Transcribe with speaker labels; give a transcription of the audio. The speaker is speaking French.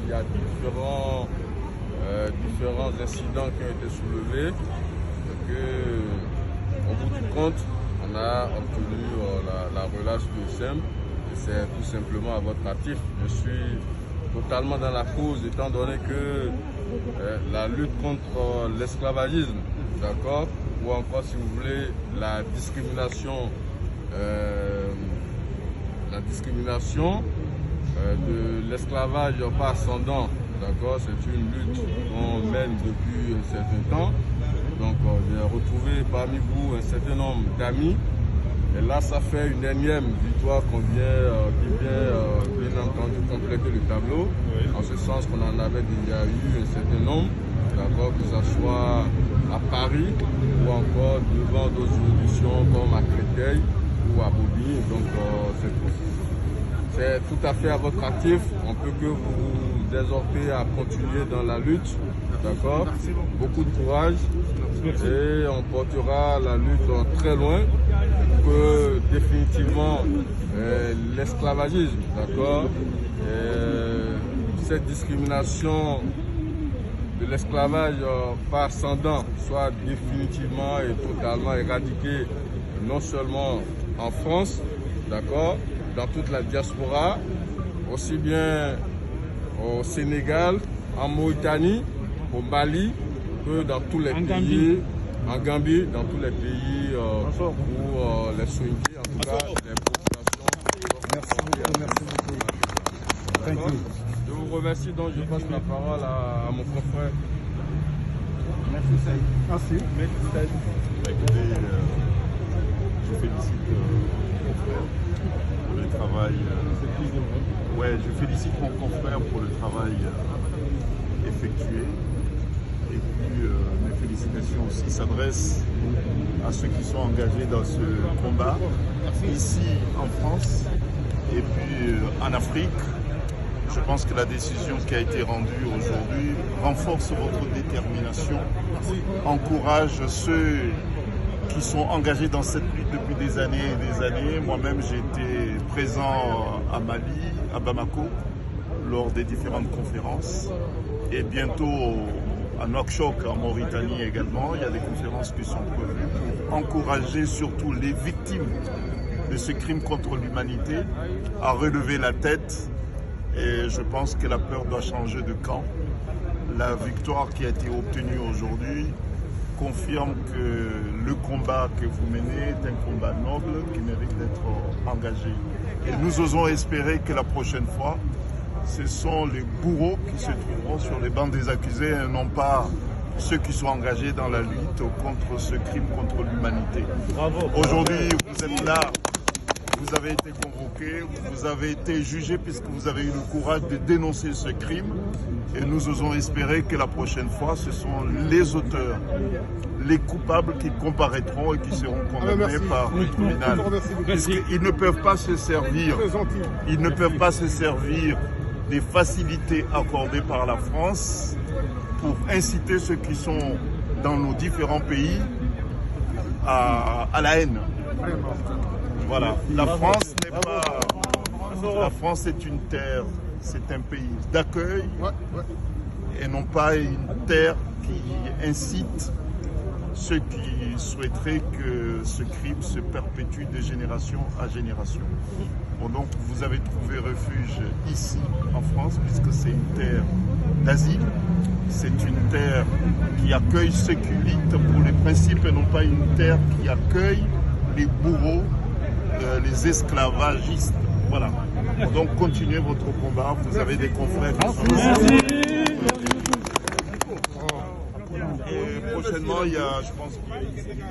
Speaker 1: il y a différents incidents qui ont été soulevés. Et que, au bout du compte, on a obtenu la relâche du SEM. Et c'est tout simplement à votre actif. Je suis totalement dans la cause, étant donné que la lutte contre l'esclavagisme, d'accord, ou encore, si vous voulez, la discrimination de l'esclavage par ascendant, d'accord, c'est une lutte qu'on mène depuis un certain temps. Donc, j'ai retrouvé parmi vous un certain nombre d'amis. Et là, ça fait une énième victoire qui vient bien entendu compléter le tableau. Oui. En ce sens qu'on en avait déjà eu un certain nombre, d'accord, que ce soit à Paris ou encore devant d'autres juridictions comme à Créteil ou à Bobigny. Donc, c'est tout à fait à votre actif. On peut que vous exhorter à continuer dans la lutte, d'accord. Beaucoup de courage et on portera la lutte très loin. Que définitivement l'esclavagisme, d'accord, cette discrimination de l'esclavage par ascendant soit définitivement et totalement éradiquée, non seulement en France, d'accord, dans toute la diaspora, aussi bien au Sénégal, en Mauritanie, au Mali, que dans tous les pays. En Gambie, dans tous les pays où les Swingies, en tout cas, les populations. Merci beaucoup. Je vous remercie, donc je passe la parole à mon confrère.
Speaker 2: Merci Saïd. Merci.
Speaker 3: Écoutez, je félicite mon confrère pour le travail. Je félicite mon confrère pour le travail effectué. Et puis mes félicitations aussi s'adressent à ceux qui sont engagés dans ce combat, ici en France et puis en Afrique. Je pense que la décision qui a été rendue aujourd'hui renforce votre détermination, encourage ceux qui sont engagés dans cette lutte depuis des années et des années. Moi-même, j'ai été présent à Mali, à Bamako, lors des différentes conférences et bientôt à Nouakchott, en Mauritanie également. Il y a des conférences qui sont prévues pour encourager surtout les victimes de ce crime contre l'humanité à relever la tête. Et je pense que la peur doit changer de camp. La victoire qui a été obtenue aujourd'hui confirme que le combat que vous menez est un combat noble qui mérite d'être engagé. Et nous osons espérer que la prochaine fois, ce sont les bourreaux qui se trouveront sur les bancs des accusés et non pas ceux qui sont engagés dans la lutte contre ce crime contre l'humanité. Aujourd'hui, vous êtes là, vous avez été convoqués, vous avez été jugés puisque vous avez eu le courage de dénoncer ce crime. Et nous osons espérer que la prochaine fois, ce sont les auteurs, les coupables qui comparaîtront et qui seront condamnés par le tribunal. Puisqu'ils ne peuvent pas se servir, des facilités accordées par la France pour inciter ceux qui sont dans nos différents pays à la haine. Voilà. La France n'est pas... La France est une terre, c'est un pays d'accueil et non pas une terre qui incite ceux qui souhaiteraient que ce crime se perpétue de génération à génération. Bon, donc vous avez trouvé refuge ici en France puisque c'est une terre d'asile, c'est une terre qui accueille ceux qui luttent pour les principes et non pas une terre qui accueille les bourreaux, les esclavagistes. Voilà. Donc continuez votre combat, vous avez des confrères qui sont ici. Et prochainement, il y a, je pense qu'il y a...